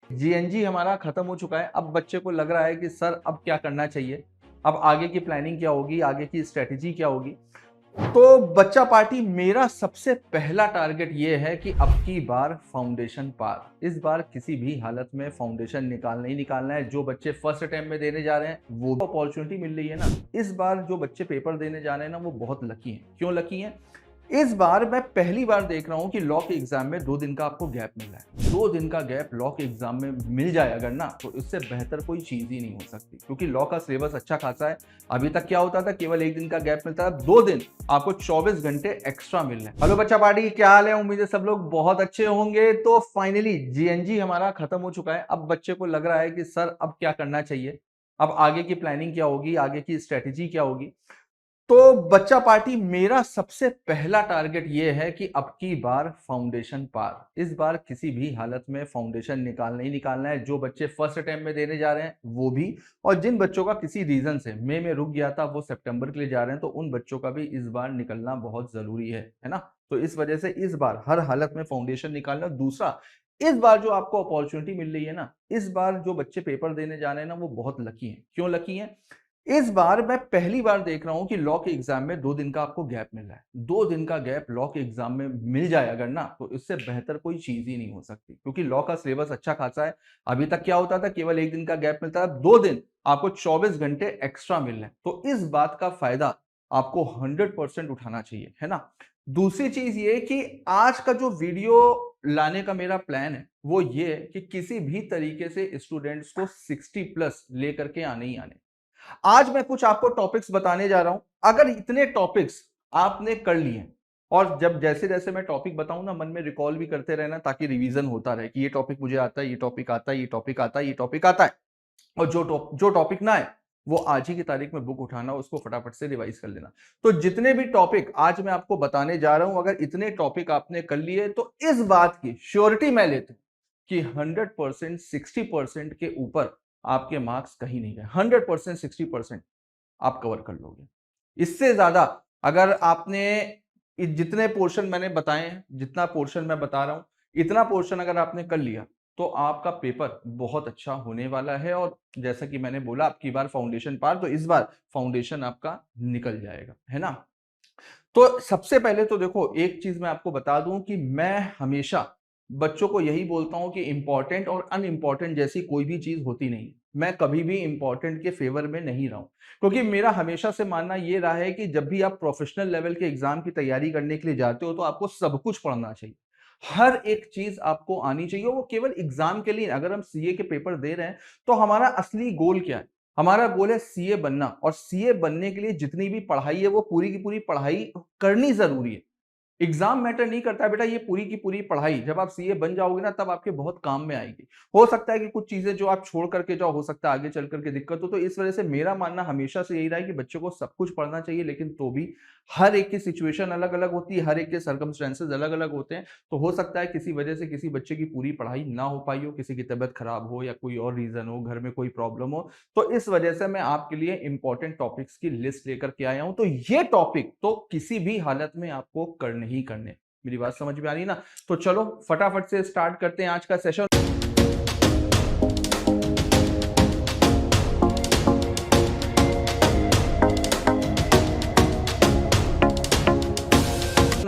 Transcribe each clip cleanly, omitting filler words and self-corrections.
GNG हमारा खत्म हो चुका है। अब बच्चे को लग रहा है कि सर अब क्या करना चाहिए, अब आगे की प्लानिंग क्या होगी, आगे की स्ट्रेटेजी क्या होगी। तो बच्चा पार्टी मेरा सबसे पहला टारगेट ये है कि अब की बार फाउंडेशन पार, इस बार किसी भी हालत में फाउंडेशन निकालना ही निकालना है। जो बच्चे फर्स्ट अटेम्प्ट में देने जा रहे हैं वो अपॉर्चुनिटी मिल रही है ना। इस बार जो बच्चे पेपर देने जा रहे हैं ना वो बहुत लकी हैं। क्यों लकी हैं? इस बार मैं पहली बार देख रहा हूं कि लॉ के एग्जाम में 2 दिन का आपको गैप मिल रहा है। 2 दिन का गैप लॉ के एग्जाम में मिल जाए अगर ना, तो इससे बेहतर कोई चीज ही नहीं हो सकती, क्योंकि लॉ का सिलेबस अच्छा खासा है। अभी तक क्या होता था, केवल 1 दिन का गैप मिलता था, 2 दिन आपको 24 घंटे एक्स्ट्रा मिल रहे हैं। हेलो बच्चा पार्टी, क्या हाल है? उम्मीद है सब लोग बहुत अच्छे होंगे। तो फाइनली जीएनजी हमारा खत्म हो चुका है। अब बच्चे को लग रहा है कि सर अब क्या करना चाहिए, अब आगे की प्लानिंग क्या होगी, आगे की स्ट्रेटेजी क्या होगी। तो बच्चा पार्टी मेरा सबसे पहला टारगेट ये है कि अब की बार फाउंडेशन पार, इस बार किसी भी हालत में फाउंडेशन निकालना ही निकालना है। जो बच्चे फर्स्ट अटेम्प्ट में देने जा रहे हैं वो भी, और जिन बच्चों का किसी रीजन से मई में रुक गया था वो सितंबर के लिए जा रहे हैं, तो उन बच्चों का भी इस बार निकलना बहुत जरूरी है ना। तो इस वजह से इस बार हर हालत में फाउंडेशन निकालना। दूसरा, इस बार जो आपको अपॉर्चुनिटी मिल रही है ना, इस बार जो बच्चे पेपर देने जा रहे हैं ना वो बहुत लकी हैं। क्यों लकी हैं? इस बार मैं पहली बार देख रहा हूं कि लॉ के एग्जाम में 2 दिन का आपको गैप मिल रहा है। 2 दिन का गैप लॉ के एग्जाम में मिल जाए अगर ना, तो इससे बेहतर कोई चीज ही नहीं हो सकती, क्योंकि लॉ का सिलेबस अच्छा खासा है। अभी तक क्या होता था, केवल 1 दिन का गैप मिलता था, 2 दिन आपको 24 घंटे एक्स्ट्रा मिल रहे हैं। तो इस बात का फायदा आपको 100% उठाना चाहिए, है ना। दूसरी चीज ये कि आज का जो वीडियो लाने का मेरा प्लान है वो ये कि किसी भी तरीके से स्टूडेंट्स को 60 प्लस लेकर के आने ही आने। आज मैं कुछ आपको टॉपिक्स बताने जा रहा हूं। अगर इतने टॉपिक्स आपने कर लिए, और जब जैसे जैसे मैं टॉपिक बताऊं ना, मन में रिकॉल भी करते रहना, ताकि रिवीजन होता रहे कि ये टॉपिक मुझे आता है, ये टॉपिक आता है, ये टॉपिक आता है, ये टॉपिक आता है। और जो टॉपिक ना है वो आज ही की तारीख में बुक उठाना, उसको फटाफट से रिवाइज कर लेना। तो जितने भी टॉपिक आज मैं आपको बताने जा रहा हूं, अगर इतने टॉपिक आपने कर लिए तो इस बात की श्योरिटी मैं लेता हूं कि 100% 60% के ऊपर आपके मार्क्स कहीं नहीं गए। 100% 60% आप कवर कर लोगे। इससे ज्यादा अगर आपने जितने पोर्शन मैंने बताए हैं, जितना पोर्शन मैं बता रहा हूं, इतना पोर्शन अगर आपने कर लिया तो आपका पेपर बहुत अच्छा होने वाला है। और जैसा कि मैंने बोला, आपकी बार फाउंडेशन पार, तो इस बार फाउंडेशन आपका निकल जाएगा, है ना। तो सबसे पहले तो देखो, एक चीज मैं आपको बता दूं कि मैं हमेशा बच्चों को यही बोलता हूं कि इंपॉर्टेंट और अनइंपॉर्टेंट जैसी कोई भी चीज होती नहीं। मैं कभी भी इंपॉर्टेंट के फेवर में नहीं रहा हूं, क्योंकि मेरा हमेशा से मानना यह रहा है कि जब भी आप प्रोफेशनल लेवल के एग्जाम की तैयारी करने के लिए जाते हो तो आपको सब कुछ पढ़ना चाहिए। हर एक चीज आपको आनी चाहिए। वो केवल एग्जाम के लिए, अगर हम सीए के पेपर दे रहे हैं तो हमारा असली गोल क्या है? हमारा गोल है सीए बनना, और सीए बनने के लिए जितनी भी पढ़ाई है वो पूरी की पूरी पढ़ाई करनी जरूरी है। एग्जाम मैटर नहीं करता है बेटा, ये पूरी की पूरी पढ़ाई जब आप सीए बन जाओगे ना तब आपके बहुत काम में आएगी। हो सकता है कि कुछ चीजें जो आप छोड़ करके जाओ, हो सकता है आगे चल करके दिक्कत हो। तो इस वजह से मेरा मानना हमेशा से यही रहा है कि बच्चों को सब कुछ पढ़ना चाहिए, लेकिन तो भी हर एक की सिचुएशन अलग अलग होती है, हर एक के सर्कमस्टेंसेज अलग अलग होते हैं। तो हो सकता है किसी वजह से किसी बच्चे की पूरी पढ़ाई ना हो पाई हो, किसी की तबीयत खराब हो या कोई और रीजन हो, घर में कोई प्रॉब्लम हो। तो इस वजह से मैं आपके लिए इंपॉर्टेंट टॉपिक्स की लिस्ट लेकर के आया हूं। तो ये टॉपिक तो किसी भी हालत में आपको करने ही करने। मेरी बात समझ में आ रही है ना? तो चलो फटाफट से स्टार्ट करते हैं आज का सेशन।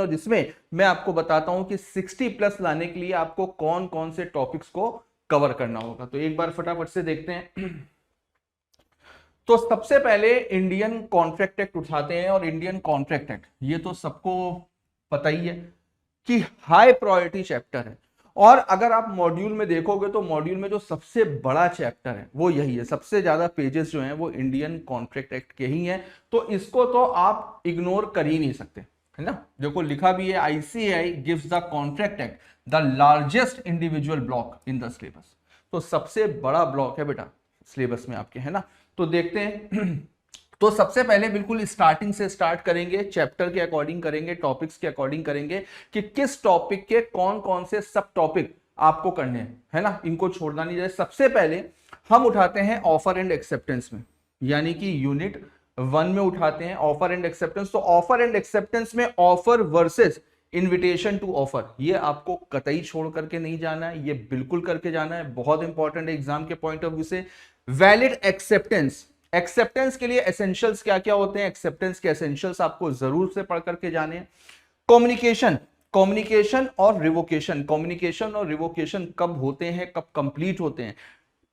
जिसमें मैं आपको बताता हूं कि 60 प्लस लाने के लिए आपको कौन कौन से टॉपिक्स को कवर करना होगा। तो एक बार फटाफट से देखते हैं। तो सबसे पहले इंडियन कॉन्ट्रैक्ट एक्ट उठाते हैं। और इंडियन कॉन्ट्रैक्ट एक्ट ये तो सबको पता ही है कि हाई प्रायोरिटी चैप्टर है। और अगर आप मॉड्यूल में देखोगे तो मॉड्यूल में जो सबसे बड़ा चैप्टर है वो यही है। सबसे ज्यादा पेजेस जो हैं वो इंडियन कॉन्ट्रैक्ट एक्ट के ही हैं। तो इसको तो आप इग्नोर कर ही नहीं सकते, है ना। देखो लिखा भी है, ICAI gives the contract act the largest individual block in the syllabus. तो सबसे बड़ा ब्लॉक है बेटा सिलेबस में आपके, है ना। तो देखते हैं। तो सबसे पहले बिल्कुल स्टार्टिंग से स्टार्ट करेंगे, चैप्टर के अकॉर्डिंग करेंगे, टॉपिक्स के अकॉर्डिंग करेंगे कि किस टॉपिक के कौन कौन से सब टॉपिक आपको करने हैं, है ना। इनको छोड़ना नहीं जाए। सबसे पहले हम उठाते हैं ऑफर एंड एक्सेप्टेंस में, यानी कि यूनिट 1 में उठाते हैं ऑफर एंड एक्सेप्टेंस। तो ऑफर एंड एक्सेप्टेंस में offer versus invitation to offer, ये आपको कतई छोड़ करके नहीं जाना है, ये बिल्कुल करके जाना है, बहुत इंपॉर्टेंट है एग्जाम के पॉइंट ऑफ व्यू से। वैलिड एक्सेप्टेंस, एक्सेप्टेंस के लिए एसेंशियल्स क्या क्या होते हैं, एक्सेप्टेंस के एसेंशियल्स आपको जरूर से पढ़ करके जाने हैं। कम्युनिकेशन, कम्युनिकेशन और रिवोकेशन, कम्युनिकेशन और रिवोकेशन कब होते हैं, कब कंप्लीट होते हैं,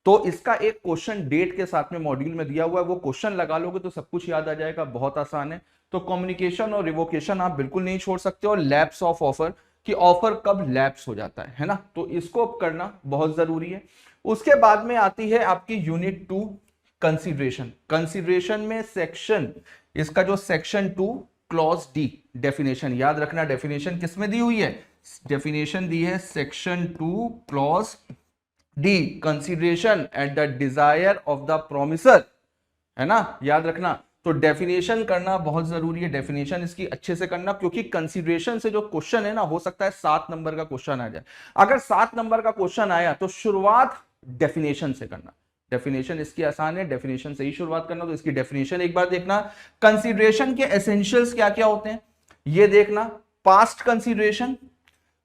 तो इसका एक क्वेश्चन डेट के साथ में मॉड्यूल में दिया हुआ है, वो क्वेश्चन लगा लोगे तो सब कुछ याद आ जाएगा, बहुत आसान है। तो कम्युनिकेशन और रिवोकेशन आप बिल्कुल नहीं छोड़ सकते। और लैप्स ऑफ ऑफर, कि ऑफर कब लैप्स हो जाता है ना, तो इसको करना बहुत जरूरी है। उसके बाद में आती है आपकी यूनिट 2 कंसीडरेशन। कंसीडरेशन में सेक्शन, इसका जो सेक्शन 2 क्लॉज डी, डेफिनेशन याद रखना, डेफिनेशन किसमें दी हुई है, डेफिनेशन दी है section 2 clause D, consideration at the desire of the promisor, है ना, याद रखना। तो डेफिनेशन करना बहुत जरूरी है, डेफिनेशन इसकी अच्छे से करना, क्योंकि कंसीडरेशन से जो क्वेश्चन है ना, हो सकता है 7 नंबर का क्वेश्चन आ जाए। अगर 7 नंबर का क्वेश्चन आया तो शुरुआत डेफिनेशन से करना, डेफिनेशन इसकी आसान है, डेफिनेशन से ही शुरुआत करना। तो इसकी डेफिनेशन एक बार देखना। कंसीडरेशन के एसेंशियल्स क्या क्या होते हैं ये देखना। पास्ट कंसीडरेशन,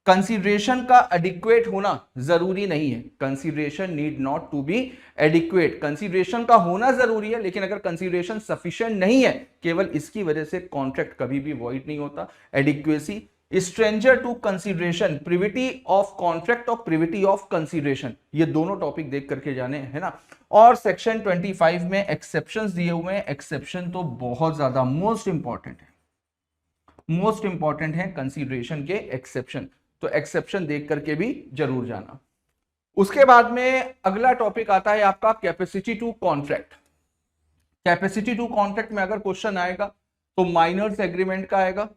कंसीडरेशन का एडिक्वेट होना जरूरी नहीं है, consideration need not to be adequate, consideration का होना जरूरी है, लेकिन अगर कंसीडरेशन सफिशिएंट नहीं है, केवल इसकी वजह से कॉन्ट्रैक्ट कभी भी वॉइड नहीं होता। Adequacy, stranger to consideration, privity of contract और प्रिविटी ऑफ कंसीडरेशन, ये दोनों टॉपिक देख करके जाने, है ना। और सेक्शन 25 में एक्सेप्शंस दिए हुए हैं, एक्सेप्शन तो बहुत ज्यादा मोस्ट इंपॉर्टेंट है, मोस्ट इंपॉर्टेंट है कंसीडरेशन के एक्सेप्शन, तो एक्सेप्शन देख करके भी जरूर जाना। उसके बाद में अगला टॉपिक आता है आपका capacity to contract. Capacity to contract में अगर क्वेश्चन आएगा तो माइनर्स एग्रीमेंट का आएगा,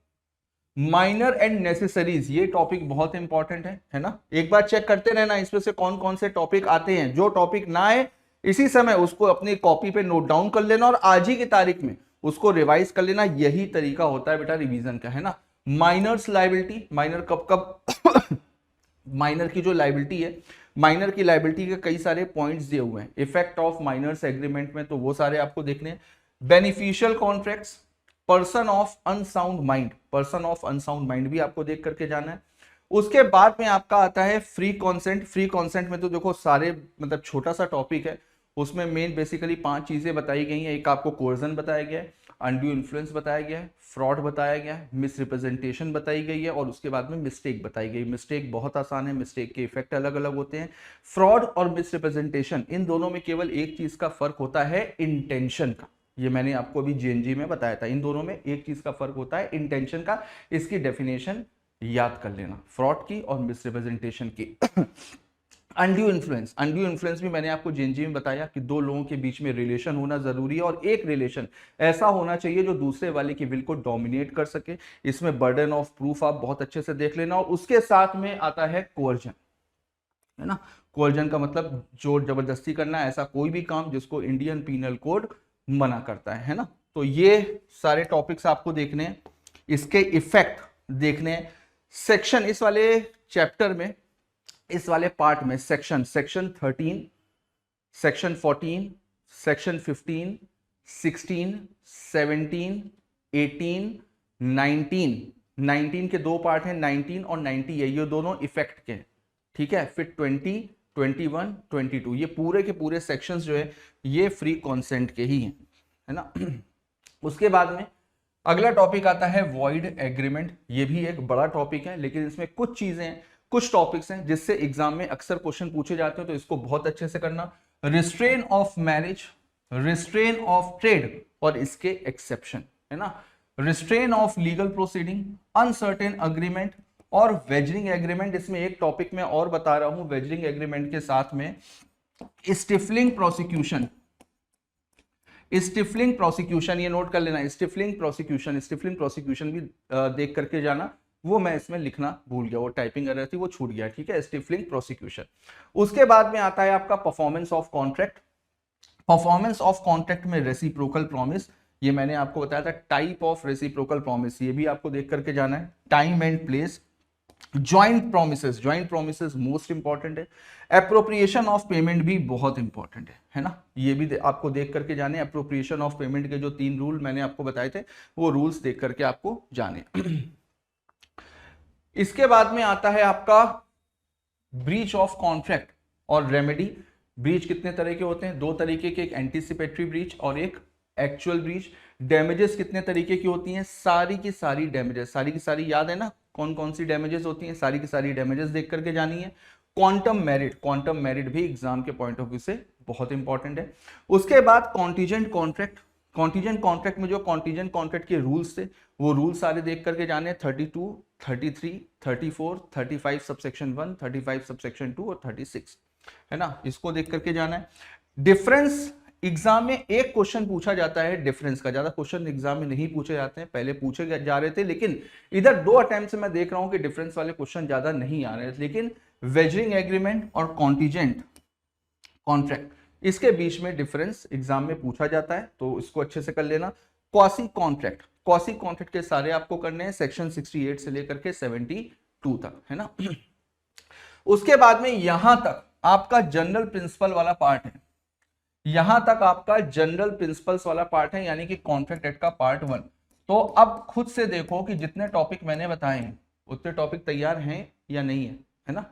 माइनर एंड नेसेसरीज, ये टॉपिक बहुत इंपॉर्टेंट है ना। एक बार चेक करते रहना इसमें से कौन कौन से टॉपिक आते हैं, जो टॉपिक ना आए इसी समय उसको अपनी कॉपी पे नोट डाउन कर लेना और आज ही की तारीख में उसको रिवाइज कर लेना, यही तरीका होता है बेटा रिवीजन का, है ना। माइनर्स लायबिलिटी, माइनर कब कब माइनर की जो लायबिलिटी है, माइनर की लायबिलिटी के कई सारे पॉइंट्स दिए हुए हैं, इफेक्ट ऑफ माइनर्स एग्रीमेंट में, तो वो सारे आपको देखने हैं। Beneficial contracts, person of unsound mind, person of unsound mind भी आपको देख करके जाना है। उसके बाद में आपका आता है फ्री कॉन्सेंट। फ्री कॉन्सेंट में तो देखो सारे मतलब छोटा सा टॉपिक है, उसमें मेन बेसिकली 5 चीजें बताई गई हैं। एक आपको कोर्जन बताया गया है, अनड्यू इन्फ्लुएंस बताया गया है, फ्रॉड बताया गया है, मिस रिप्रेजेंटेशन बताई गई है, और उसके बाद में मिस्टेक बताई गई। मिस्टेक बहुत आसान है, मिस्टेक के इफेक्ट अलग अलग होते हैं। फ्रॉड और मिस रिप्रेजेंटेशन, इन दोनों में केवल एक चीज का फर्क होता है, इंटेंशन का। ये मैंने आपको अभी जेएनजी में बताया था, इन दोनों में एक चीज का फर्क होता है, इंटेंशन का। इसकी डेफिनेशन याद कर लेना, फ्रॉड की और मिस रिप्रेजेंटेशन की। अनड्यू इन्फ्लुएंस, अनड्यू इन्फ्लुएंस भी मैंने आपको जेएनजी में बताया कि 2 लोगों के बीच में रिलेशन होना जरूरी है, और एक रिलेशन ऐसा होना चाहिए जो दूसरे वाले की विल को डोमिनेट कर सके। इसमें बर्डन ऑफ प्रूफ आप बहुत अच्छे से देख लेना। और उसके साथ में आता है कोर्जन, है ना। कोर्जन का मतलब जोर जबरदस्ती करना, ऐसा कोई भी काम जिसको इंडियन पीनल कोड मना करता है ना। तो ये सारे टॉपिक्स आपको देखने हैं, इसके इफेक्ट देखने हैं। सेक्शन इस वाले चैप्टर में, इस वाले पार्ट में सेक्शन 13, सेक्शन 14, सेक्शन 15, 16, 17, 18, 19 के 2 पार्ट हैं, 19 और 90 है, ये दोनों इफेक्ट के, ठीक है। फिर 20, 21, 22, ये पूरे के पूरे सेक्शंस जो है ये फ्री कॉन्सेंट के ही हैं, है ना। उसके बाद में अगला टॉपिक आता है वॉइड एग्रीमेंट। ये भी एक बड़ा टॉपिक है, लेकिन इसमें कुछ चीजें, कुछ टॉपिक्स हैं जिससे एग्जाम में अक्सर क्वेश्चन पूछे जाते हैं, तो इसको बहुत अच्छे से करना। Restrain of marriage, restrain of trade और इसके एक्सेप्शन, है ना। Restrain of legal proceeding, uncertain agreement और वेजरिंग एग्रीमेंट। इसमें एक टॉपिक मैं और बता रहा हूं, वेजरिंग एग्रीमेंट के साथ में स्टिफलिंग प्रोसिक्यूशन, स्टिफलिंग प्रोसिक्यूशन, ये नोट कर लेना, स्टिफलिंग प्रोसिक्यूशन, स्टिफलिंग प्रोसिक्यूशन भी देख करके जाना। वो मैं इसमें लिखना भूल गया, वो टाइपिंग एरर थी, वो छूट गया, ठीक है। Stifling prosecution. उसके बाद में आता है आपका performance of contract. Performance of contract में रेसिप्रोकल प्रॉमिस, ये मैंने आपको बताया था। टाइप ऑफ रेसिप्रोकल प्रॉमिस, ये भी आपको देख करके जाना है। Time and place, joint promises, joint promises most important है। एप्रोप्रिएशन ऑफ पेमेंट भी बहुत इंपॉर्टेंट है ना, ये भी आपको देख करके जाने। एप्रोप्रिएशन ऑफ पेमेंट के जो 3 रूल मैंने आपको बताए थे, वो रूल्स देख करके आपको जाने। इसके बाद में आता है आपका ब्रीच ऑफ कॉन्ट्रैक्ट और रेमेडी। ब्रीच कितने तरह के होते हैं? दो तरीके के, एक एंटीसिपेटरी ब्रीच और एक एक्चुअल ब्रीच। डैमेजेस कितने तरीके की होती हैं? सारी की सारी डैमेजेस, सारी की सारी याद है ना कौन कौन सी डैमेजेस होती हैं? सारी की सारी डैमेजेस देख करके जानी है। क्वांटम मेरिट, क्वांटम मेरिट भी एग्जाम के पॉइंट ऑफ व्यू से बहुत इंपॉर्टेंट है। उसके बाद कॉन्टीजेंट कॉन्ट्रैक्ट। कॉन्टीजेंट कॉन्ट्रैक्ट में जो कॉन्टीजेंट कॉन्ट्रैक्ट के रूल्स थे वो रूल सारे देख करके जाने, 32, 33, 34, 35 सबसेक्शन 1, 35 सबसेक्शन 2 और 36, है ना, इसको देख करके जाना है। डिफरेंस, एग्जाम में एक क्वेश्चन पूछा जाता है डिफरेंस का, ज्यादा क्वेश्चन एग्जाम में नहीं पूछे जाते हैं, पहले पूछे जा रहे थे, लेकिन इधर 2 अटेम्प्ट से मैं देख रहा हूं कि डिफरेंस वाले क्वेश्चन ज्यादा नहीं आ रहे हैं। लेकिन वेजरिंग एग्रीमेंट और कॉन्टीजेंट कॉन्ट्रैक्ट, इसके बीच में डिफरेंस एग्जाम में पूछा जाता है, तो इसको अच्छे से कर लेना। क्वासी कॉन्ट्रैक्ट, क्वासी कॉन्ट्रैक्ट के सारे आपको करने हैं, सेक्शन 68 से लेकर के 72 तक, है ना। उसके बाद में यहां तक आपका जनरल प्रिंसिपल वाला पार्ट है, यहां तक आपका जनरल प्रिंसिपल्स वाला पार्ट है, यानी कि कॉन्ट्रैक्ट एक्ट का पार्ट 1। तो अब खुद से देखो कि जितने टॉपिक मैंने बताए हैं उतने टॉपिक तैयार हैं या नहीं है ना।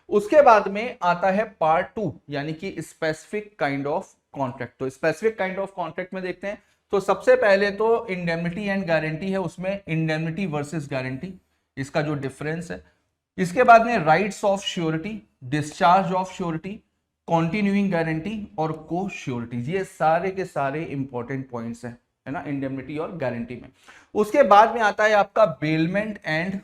उसके बाद में आता है पार्ट 2, यानी कि स्पेसिफिक काइंड ऑफ कॉन्ट्रैक्ट। तो स्पेसिफिक काइंड ऑफ कॉन्ट्रैक्ट में देखते हैं, तो सबसे पहले तो इंडेमनिटी एंड गारंटी है, उसमें इंडेमनिटी वर्सेस गारंटी, इसका जो डिफरेंस है। इसके बाद में rights of surety, discharge of surety, continuing guarantee और को श्योरिटीज, ये सारे के सारे इंपॉर्टेंट पॉइंट्स हैं, है ना, इंडेमनिटी और गारंटी में। उसके बाद में आता है आपका बेलमेंट एंड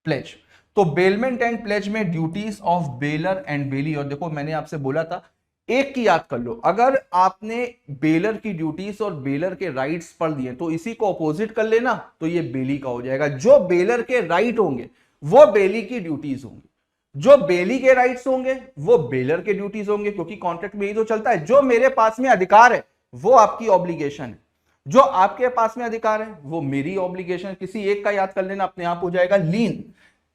प्लेज। तो बेलमेंट एंड प्लेज में ड्यूटीज ऑफ बेलर एंड बेली, और देखो मैंने आपसे बोला था एक की याद कर लो, अगर आपने बेलर की ड्यूटीज और बेलर के राइट्स पढ़ दिए तो इसी को ऑपोजिट कर लेना, तो ये बेली का हो जाएगा। जो बेलर के राइट होंगे वो बेली की ड्यूटीज होंगी, जो बेली के राइट्स होंगे वो बेलर के ड्यूटीज होंगे, क्योंकि कॉन्ट्रैक्ट में यही तो चलता है, जो मेरे पास में अधिकार है वो आपकी ऑब्लिगेशन है, जो आपके पास में अधिकार है वो मेरी ऑब्लिगेशन। किसी एक का याद कर लेना, अपने आप हो जाएगा। लीन,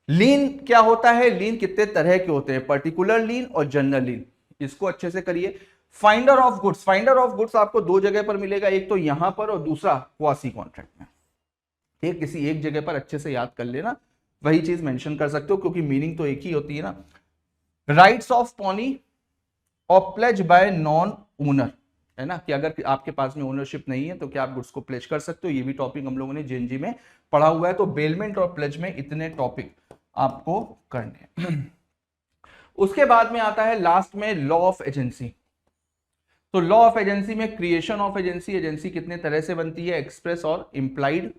लीन क्या होता है? लीन कितने तरह के होते हैं? पर्टिकुलर लीन और जनरल लीन, इसको अच्छे से करिए। Finder of goods, finder of goods आपको 2 जगह पर मिलेगा, एक तो यहां पर और दूसरा क्वासी कॉन्ट्रैक्ट में। ठीक, किसी एक जगह पर अच्छे से याद कर लेना, वही चीज मेंशन कर सकते हो क्योंकि मीनिंग तो एक ही होती है ना। राइट्स ऑफ पॉनी और प्लेज बाय नॉन ओनर, है ना, कि अगर आपके पास में ओनरशिप नहीं है तो क्या आप गुड्स को प्लेज कर सकते हो, ये भी टॉपिक हम लोगों ने जेएनजी में पढ़ा हुआ है। तो बेलमेंट और प्लेज में इतने टॉपिक आपको करने हैं। उसके बाद में आता है लास्ट में लॉ ऑफ एजेंसी। तो लॉ ऑफ एजेंसी में क्रिएशन ऑफ एजेंसी, एजेंसी कितने तरह से बनती है, एक्सप्रेस और इंप्लाइड।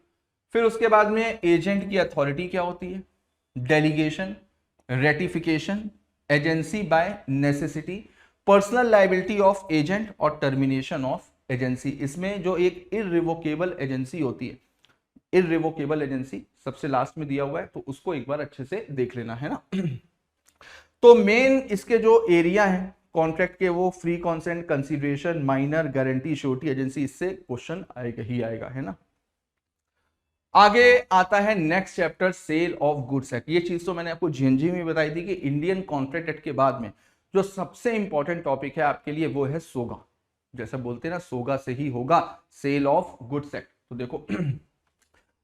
फिर उसके बाद में एजेंट की अथॉरिटी क्या होती है, delegation, ratification, agency bye necessity, personal liability of agent और टर्मिनेशन ऑफ एजेंसी। इसमें जो एक इररिवोकेबल एजेंसी होती है, इररिवोकेबल एजेंसी सबसे लास्ट में दिया हुआ है, तो उसको एक बार अच्छे से देख लेना, है ना। तो मेन इसके जो एरिया है कॉन्ट्रैक्ट के, वो free consent, consideration, minor, guarantee, surety, agency, इससे क्वेश्चन आएगा ही आएगा, है ना। आगे आता है next chapter, sale of goods act. ये चीज तो मैंने आपको जीएनजी में बताई थी कि इंडियन कॉन्ट्रैक्ट एक्ट के बाद में जो सबसे इंपॉर्टेंट टॉपिक है आपके लिए वो है सोगा। जैसा बोलते हैं ना, सोगा से ही होगा सेल ऑफ गुड्स एक्ट। तो देखो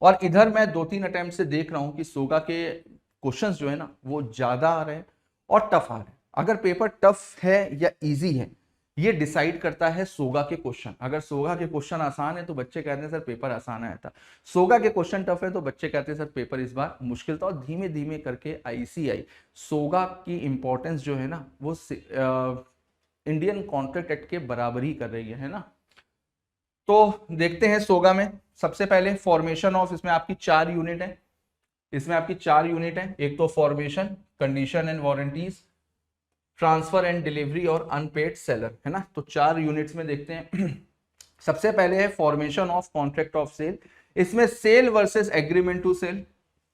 और इधर मैं 2-3 अटेम्प्ट से देख रहा हूं कि सोगा के क्वेश्चंस जो है ना वो ज्यादा आ रहे हैं और टफ आ रहे हैं। अगर पेपर टफ है या इजी है ये डिसाइड करता है सोगा के क्वेश्चन। अगर सोगा के क्वेश्चन आसान है तो बच्चे कहते हैं सर पेपर आसान आया था, सोगा के क्वेश्चन टफ है तो बच्चे कहते हैं सर पेपर इस बार मुश्किल था। और धीमे धीमे करके आईसीआई सोगा की इंपॉर्टेंस जो है ना वो इंडियन कॉन्ट्रैक्ट एक्ट के बराबर ही कर रही है ना। तो देखते हैं सोगा में सबसे पहले फॉर्मेशन ऑफ, इसमें आपकी 4 यूनिट है, इसमें आपकी 4 यूनिट है। एक तो formation, condition and warranties, transfer and delivery और अनपेड सेलर, है ना। तो 4 यूनिट्स में देखते हैं। सबसे पहले है formation of contract of sale. इसमें sale versus agreement to sale,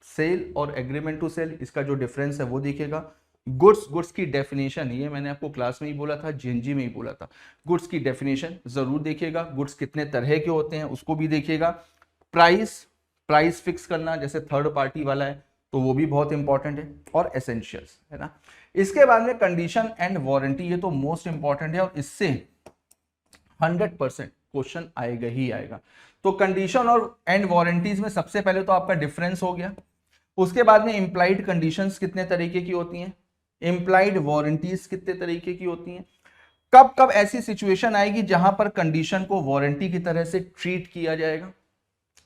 sale और एग्रीमेंट टू सेल इसका जो डिफरेंस है वो दिखेगा। गुड्स, गुड्स की डेफिनेशन, ये मैंने आपको क्लास में ही बोला था, जेएनजी में ही बोला था, गुड्स की डेफिनेशन जरूर देखिएगा। गुड्स कितने तरह के होते हैं उसको भी देखिएगा। प्राइस, प्राइस फिक्स करना जैसे थर्ड पार्टी वाला है तो वो भी बहुत इंपॉर्टेंट है। और एसेंशियल्स, है ना। इसके बाद में कंडीशन एंड वारंटी, ये तो मोस्ट इंपॉर्टेंट है और इससे 100% क्वेश्चन आएगा ही आएगा। तो कंडीशन और एंड वारंटीज में सबसे पहले तो आपका डिफरेंस हो गया। उसके बाद में इम्प्लाइड कंडीशंस कितने तरीके की होती हैं, इम्प्लाइड वारंटीज कितने तरीके की होती हैं, कब कब ऐसी सिचुएशन आएगी जहां पर कंडीशन को वारंटी की तरह से ट्रीट किया जाएगा।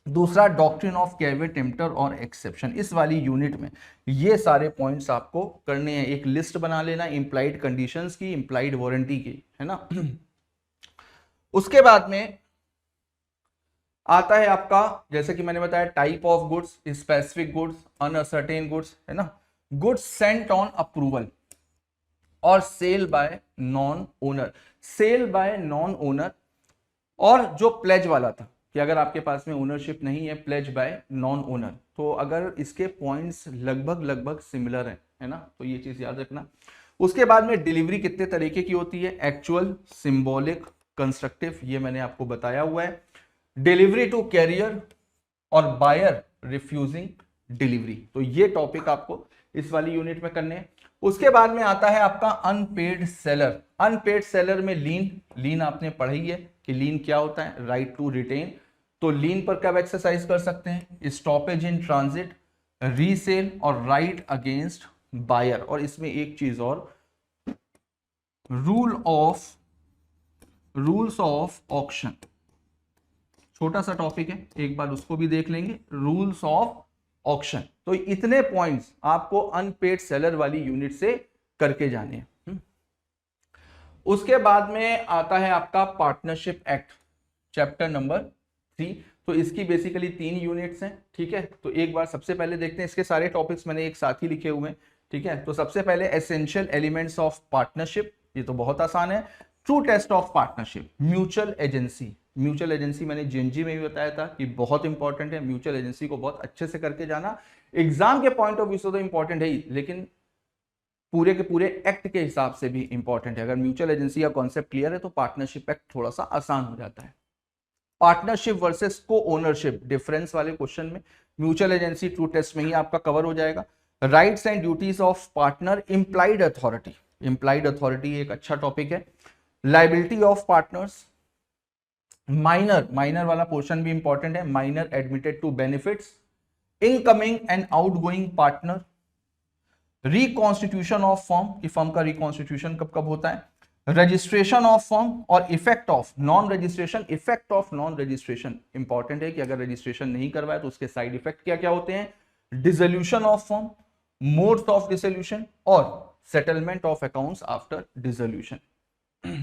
दूसरा डॉक्ट्रिन ऑफ कैवेट टेम्पटर और एक्सेप्शन, इस वाली यूनिट में ये सारे पॉइंट्स आपको करने हैं, एक लिस्ट बना लेना इम्प्लाइड कंडीशंस की, इम्प्लाइड वारंटी की, है ना। उसके बाद में आता है आपका, जैसे कि मैंने बताया, type of goods, specific goods, unascertained goods, है ना, गुड्स सेंट ऑन अप्रूवल और sale by non owner, sale by non owner, और जो प्लेज वाला था कि अगर आपके पास में ओनरशिप नहीं है, प्लेज बाय नॉन ओनर, तो अगर इसके पॉइंट्स लगभग लगभग सिमिलर हैं, है ना, तो ये चीज याद रखना। उसके बाद में डिलीवरी कितने तरीके की होती है, एक्चुअल, सिंबॉलिक, कंस्ट्रक्टिव, ये मैंने आपको बताया हुआ है। डिलीवरी टू कैरियर और बायर रिफ्यूजिंग डिलीवरी, तो ये टॉपिक आपको इस वाली यूनिट में करने हैं। उसके बाद में आता है आपका अनपेड सेलर, अनपेड सेलर में लीन, लीन आपने पढ़ी है कि लीन क्या होता है, राइट टू रिटेन, तो लीन पर कब एक्सरसाइज कर सकते हैं, स्टॉपेज इन ट्रांजिट, रीसेल और राइट अगेंस्ट बायर, और इसमें एक चीज और, रूल्स ऑफ ऑक्शन, छोटा सा टॉपिक है, एक बार उसको भी देख लेंगे, रूल्स ऑफ ऑक्शन। तो इतने पॉइंट्स आपको अनपेड सेलर वाली यूनिट से करके जाने हैं। उसके बाद में आता है आपका पार्टनरशिप एक्ट, चैप्टर नंबर 3, तो इसकी बेसिकली 3 यूनिट्स हैं, ठीक है। तो एक बार सबसे पहले देखते हैं, इसके सारे टॉपिक्स मैंने एक साथ ही लिखे हुए हैं, ठीक है। तो सबसे पहले एसेंशियल एलिमेंट्स ऑफ पार्टनरशिप, ये तो बहुत आसान है। True test of partnership, mutual agency, mutual agency मैंने जेएनजी में भी बताया था कि बहुत इंपॉर्टेंट है, म्यूचुअल एजेंसी को बहुत अच्छे से करके जाना, एग्जाम के पॉइंट ऑफ व्यू से तो इंपॉर्टेंट है ही, लेकिन पूरे के पूरे एक्ट के हिसाब से भी इंपॉर्टेंट है। अगर म्यूचुअल एजेंसी का कॉन्सेप्ट क्लियर है तो पार्टनरशिप एक्ट थोड़ा सा आसान हो जाता है। Partnership versus co-ownership, difference वाले क्वेश्चन में म्यूचुअल एजेंसी ट्रू टेस्ट में ही आपका कवर हो जाएगा। Rights and duties of partner, implied authority, implied authority एक अच्छा टॉपिक है। Liability of partners, minor, minor वाला पोर्शन भी इंपॉर्टेंट है, minor admitted to benefits, incoming and outgoing partner, reconstitution of firm, कि फर्म का रिकॉन्स्टिट्यूशन कब कब होता है, रजिस्ट्रेशन ऑफ फर्म और effect of non registration, effect of non registration important है कि अगर रजिस्ट्रेशन नहीं करवाए तो उसके साइड इफेक्ट क्या क्या होते हैं, dissolution of firm, modes of dissolution और settlement of accounts after dissolution, है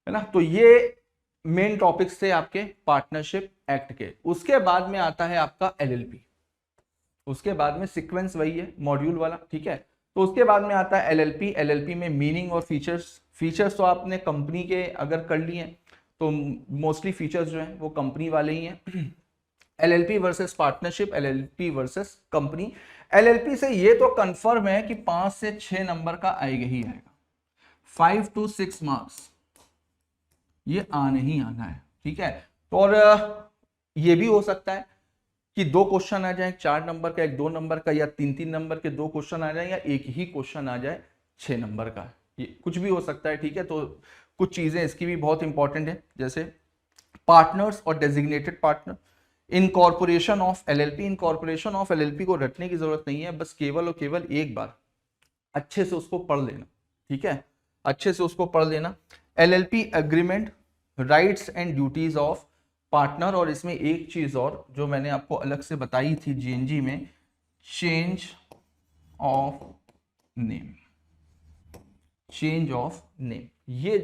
ना। तो ये मेन टॉपिक्स थे आपके पार्टनरशिप एक्ट के। उसके बाद में आता है आपका एलएलपी, उसके बाद में सीक्वेंस वही है मॉड्यूल वाला, ठीक है। तो उसके बाद में आता है एलएलपी, एलएलपी में मीनिंग और फीचर्स, फीचर्स तो आपने कंपनी के अगर कर लिए तो मोस्टली फीचर्स जो हैं वो कंपनी वाले ही हैं। LLP versus partnership, LLP versus company, LLP से ये तो कंफर्म है कि 5 से 6 नंबर का आएगा ही आएगा, 5 to 6 मार्क्स ये आने ही आना है, ठीक है। तो और ये भी हो सकता है कि 2 क्वेश्चन आ जाए 4 नंबर का, एक 2 नंबर का, या 3-3 नंबर के 2 क्वेश्चन आ जाए, या एक ही क्वेश्चन आ जाए 6 नंबर का, ये कुछ भी हो सकता है, ठीक है। तो कुछ चीजें इसकी भी बहुत इंपॉर्टेंट है, जैसे पार्टनर्स और designated partner, incorporation of LLP, incorporation of LLP को रटने की जरूरत नहीं है, बस केवल और केवल एक बार अच्छे से उसको पढ़ लेना, ठीक है, अच्छे से उसको पढ़ लेना। LLP agreement, rights and duties of partner, और इसमें एक चीज और जो मैंने आपको अलग से बताई थी जेएनजी में, change of name, change of name, ये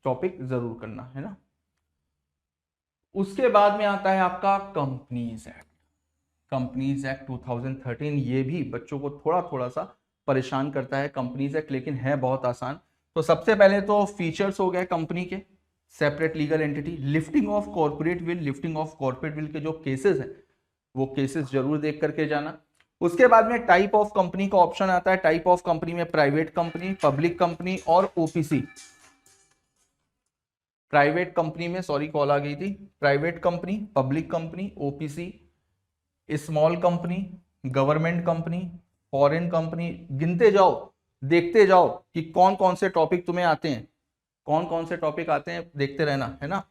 टॉपिक जरूर करना है ना। उसके बाद में आता है आपका कंपनीज एक्ट, कंपनीज एक्ट 2013, ये भी बच्चों को थोड़ा थोड़ा सा परेशान करता है कंपनीज एक्ट, लेकिन है बहुत आसान। तो सबसे पहले तो फीचर्स हो गए कंपनी के, separate legal entity, lifting of corporate will, lifting of corporate will के जो केसेस हैं वो केसेस जरूर देख करके जाना। उसके बाद में टाइप ऑफ कंपनी का ऑप्शन आता है, टाइप ऑफ कंपनी में प्राइवेट कंपनी, पब्लिक कंपनी और ओपीसी। प्राइवेट कंपनी में सॉरी कॉल आ गई थी, private company, public company, OPC, small company, government company, foreign company, गिनते जाओ, देखते जाओ कि कौन कौन से टॉपिक तुम्हें आते हैं, कौन कौन से टॉपिक आते हैं, देखते रहना, है ना।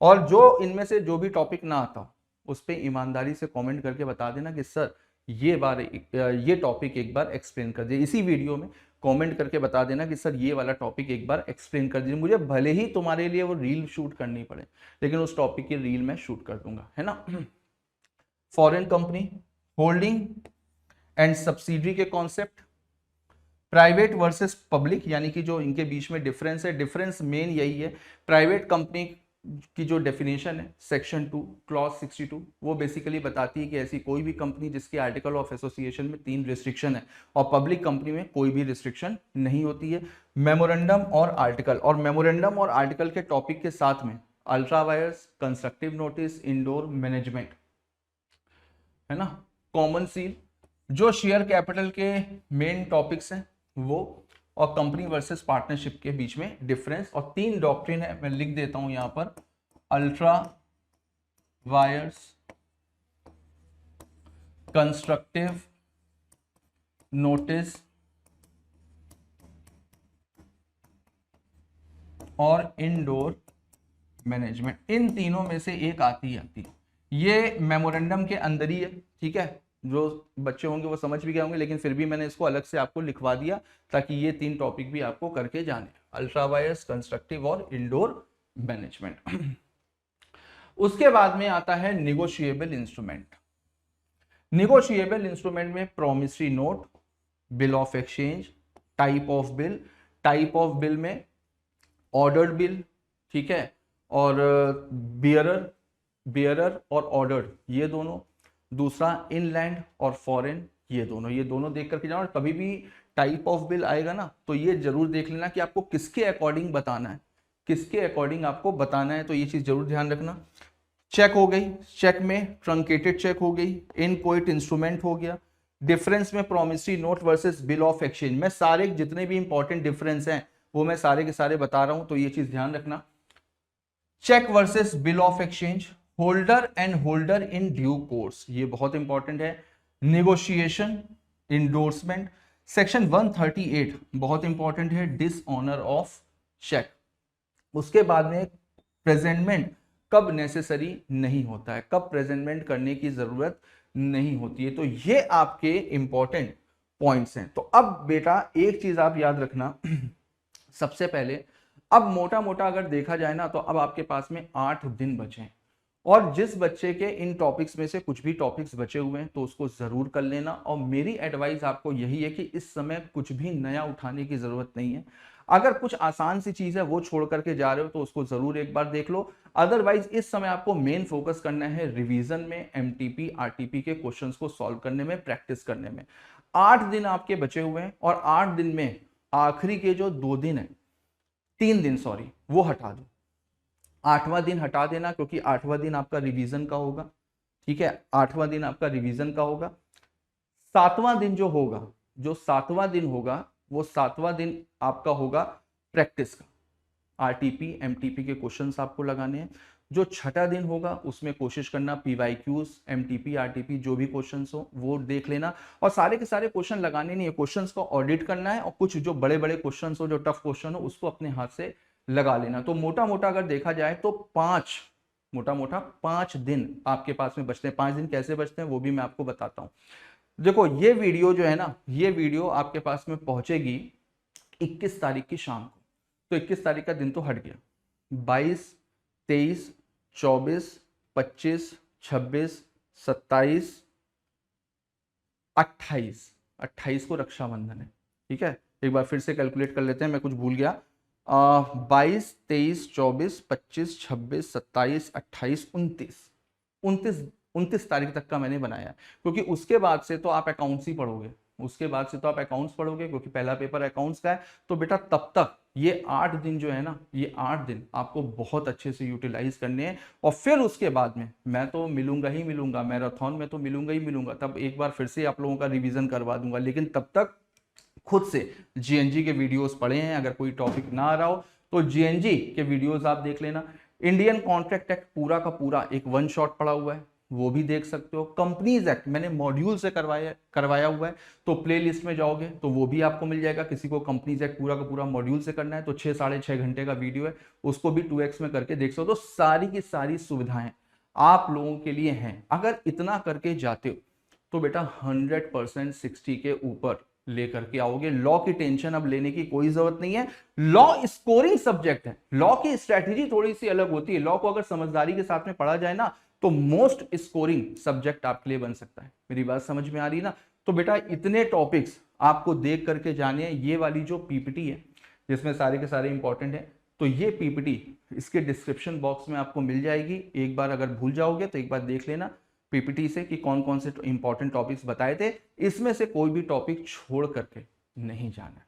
और जो इनमें से जो भी टॉपिक ना आता उस पर ईमानदारी से कमेंट करके बता देना कि सर ये टॉपिक एक बार एक्सप्लेन कर दीजिए इसी वीडियो में। कमेंट करके बता देना कि सर ये वाला टॉपिक एक बार एक्सप्लेन कर दीजिए, मुझे भले ही तुम्हारे लिए वो रील शूट करनी पड़े, लेकिन उस टॉपिक की रील मैं शूट कर दूंगा, है ना। Foreign company, holding and subsidiary के कॉन्सेप्ट, प्राइवेट वर्सेस पब्लिक, यानी कि जो इनके बीच में डिफरेंस है, डिफरेंस मेन यही है। प्राइवेट कंपनी की जो डेफिनेशन है सेक्शन 2 क्लॉज 62, वो बेसिकली बताती है कि ऐसी कोई भी कंपनी जिसके आर्टिकल ऑफ एसोसिएशन में 3 रिस्ट्रिक्शन है, और पब्लिक कंपनी में कोई भी रिस्ट्रिक्शन नहीं होती है। मेमोरेंडम और आर्टिकल, और मेमोरेंडम और आर्टिकल के टॉपिक के साथ में ultra vires, constructive notice, indoor management, है ना। कॉमन सील, जो शेयर कैपिटल के मेन टॉपिक्स हैं वो, और कंपनी वर्सेस पार्टनरशिप के बीच में डिफरेंस, और 3 डॉक्ट्रिन है, मैं लिख देता हूं यहां पर, अल्ट्रा वायर्स, कंस्ट्रक्टिव नोटिस और इंडोर मैनेजमेंट। इन तीनों में से एक आती है। ये मेमोरेंडम के अंदर ही है, ठीक है। जो बच्चे होंगे वो समझ भी गए होंगे, लेकिन फिर भी मैंने इसको अलग से आपको लिखवा दिया ताकि ये 3 टॉपिक भी आपको करके जाने, अल्ट्रा वायर्स, कंस्ट्रक्टिव और इंडोर मैनेजमेंट। उसके बाद में आता है निगोशिएबल इंस्ट्रूमेंट। निगोशिएबल इंस्ट्रूमेंट में promissory note, bill of exchange, type of bill, type of bill में ऑर्डर्ड बिल, ठीक है, और बियरर और ऑर्डर्ड, ये दोनों। दूसरा इनलैंड और फॉरेन, ये दोनों देख करके जाओ। कभी भी टाइप ऑफ बिल आएगा ना तो ये जरूर देख लेना कि आपको किसके अकॉर्डिंग बताना है, किसके अकॉर्डिंग आपको बताना है, तो ये चीज जरूर ध्यान रखना। चेक हो गई, चेक में ट्रंकेटेड चेक हो गई, इनकोइट इंस्ट्रूमेंट हो गया। डिफरेंस में promissory note versus bill of exchange, मैं सारे जितने भी इंपॉर्टेंट डिफरेंस हैं वो मैं सारे के सारे बता रहा हूं, तो ये चीज ध्यान रखना। Cheque versus bill of exchange, holder and holder in due course, ये बहुत इंपॉर्टेंट है। नेगोशिएशन, इंडोर्समेंट, सेक्शन 138 बहुत इंपॉर्टेंट है, डिसऑनर ऑफ चेक। उसके बाद में प्रेजेंटमेंट कब नेसेसरी नहीं होता है, कब प्रेजेंटमेंट करने की जरूरत नहीं होती है, तो ये आपके इंपॉर्टेंट पॉइंट्स हैं। तो अब बेटा एक चीज आप याद रखना, सबसे पहले अब मोटा मोटा अगर देखा जाए ना तो अब आपके पास में 8 दिन बचे हैं, और जिस बच्चे के इन टॉपिक्स में से कुछ भी टॉपिक्स बचे हुए हैं तो उसको जरूर कर लेना। और मेरी एडवाइस आपको यही है कि इस समय कुछ भी नया उठाने की जरूरत नहीं है। अगर कुछ आसान सी चीज है वो छोड़ करके जा रहे हो तो उसको जरूर एक बार देख लो। अदरवाइज इस समय आपको मेन फोकस करना है रिवीजन में, एमटीपी आरटीपी के क्वेश्चंस को सॉल्व करने में, प्रैक्टिस करने में। 8 दिन आपके बचे हुए हैं, और 8 दिन में आखिरी के जो 2 दिन है, 3 दिन सॉरी, वो हटा दो। 8वां दिन हटा देना, क्योंकि 8वां दिन आपका रिवीजन का होगा, ठीक है, 8वां दिन आपका रिवीजन का होगा। 7वां दिन जो होगा, जो 7वां दिन होगा, वो 7वां दिन आपका होगा प्रैक्टिस का, आरटीपी एमटीपी के क्वेश्चंस आपको लगाने हैं। जो छठा दिन होगा उसमें कोशिश करना पीवाईक्यूज, एमटीपी आरटीपी जो भी क्वेश्चंस हो वो देख लेना, और सारे के सारे क्वेश्चन लगाने नहीं है, क्वेश्चंस को ऑडिट करना है, और कुछ जो बड़े बड़े क्वेश्चंस हो, जो टफ क्वेश्चन हो, उसको अपने हाथ से लगा लेना। तो मोटा मोटा अगर देखा जाए तो 5 दिन आपके पास में बचते हैं। 5 दिन कैसे बचते हैं वो भी मैं आपको बताता हूं। देखो ये वीडियो जो है ना, ये वीडियो आपके पास में पहुंचेगी 21 तारीख की शाम को, तो 21 तारीख का दिन तो हट गया। 22, 23, 24, 25, 26, 27, 28 को रक्षाबंधन है, ठीक है। एक बार फिर से कैलकुलेट कर लेते हैं, मैं कुछ भूल गया। 22, 23, 24, 25, 26, 27, 28, 29 तारीख तक का मैंने बनाया, क्योंकि उसके बाद से तो आप अकाउंट्स ही पढ़ोगे, उसके बाद से तो आप अकाउंट्स पढ़ोगे, क्योंकि पहला पेपर अकाउंट्स का है। तो बेटा तब तक ये 8 दिन जो है ना, ये 8 दिन आपको बहुत अच्छे से यूटिलाइज करने हैं, और फिर उसके बाद में मैं तो मिलूंगा ही मिलूंगा, मैराथन में तो मिलूंगा ही मिलूंगा, तब एक बार फिर से आप लोगों का रिवीजन करवा दूंगा। लेकिन तब तक खुद से जीएनजी के वीडियोस पढ़े हैं, अगर कोई टॉपिक ना आ रहा हो तो जीएनजी के वीडियोस आप देख लेना। इंडियन कॉन्ट्रैक्ट एक्ट पूरा का पूरा एक 1 शॉट पड़ा हुआ है, वो भी देख सकते हो। कंपनीज एक्ट मैंने मॉड्यूल से करवाया हुआ है, तो प्लेलिस्ट में जाओगे तो वो भी आपको मिल जाएगा। किसी को कंपनीज एक्ट पूरा का पूरा मॉड्यूल से करना है तो 6-6.5 घंटे का वीडियो है, उसको भी 2x में करके देख सकते हो। तो सारी की सारी सुविधाएं आप लोगों के लिए हैं। अगर इतना करके जाते हो तो बेटा 100% 60 के ऊपर लेकर के आओगे। लॉ की टेंशन अब लेने की कोई जरूरत नहीं है। लॉ स्कोरिंग सब्जेक्ट है, लॉ की स्ट्रेटेजी थोड़ी सी अलग होती है। लॉ को अगर समझदारी के साथ में पढ़ा जाए ना तो मोस्ट स्कोरिंग सब्जेक्ट आपके लिए बन सकता है। मेरी बात समझ में आ रही ना? तो बेटा इतने टॉपिक्स आपको देख करके जाने हैं। ये वाली जो पीपीटी है जिसमें सारे के सारे इंपॉर्टेंट है, तो ये पीपीटी इसके डिस्क्रिप्शन बॉक्स में आपको मिल जाएगी। एक बार अगर भूल जाओगे तो एक बार देख लेना पीपीटी से कि कौन कौन से इंपॉर्टेंट टॉपिक्स बताए थे। इसमें से कोई भी टॉपिक छोड़ करके नहीं जाना।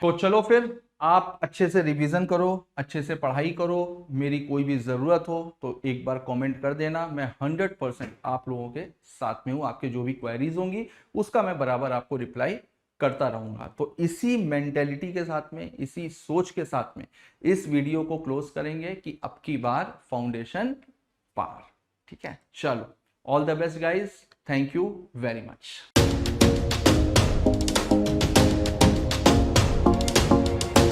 तो चलो फिर आप अच्छे से रिवीजन करो, अच्छे से पढ़ाई करो। मेरी कोई भी जरूरत हो तो एक बार कमेंट कर देना। मैं 100% आप लोगों के साथ में हूं। आपके जो भी क्वेरीज होंगी उसका मैं बराबर आपको रिप्लाई करता रहूंगा। तो इसी मेंटेलिटी के साथ में, इसी सोच के साथ में इस वीडियो को क्लोज करेंगे कि अब की बार फाउंडेशन पार। ठीक है, चलो all the best guys, thank you very much.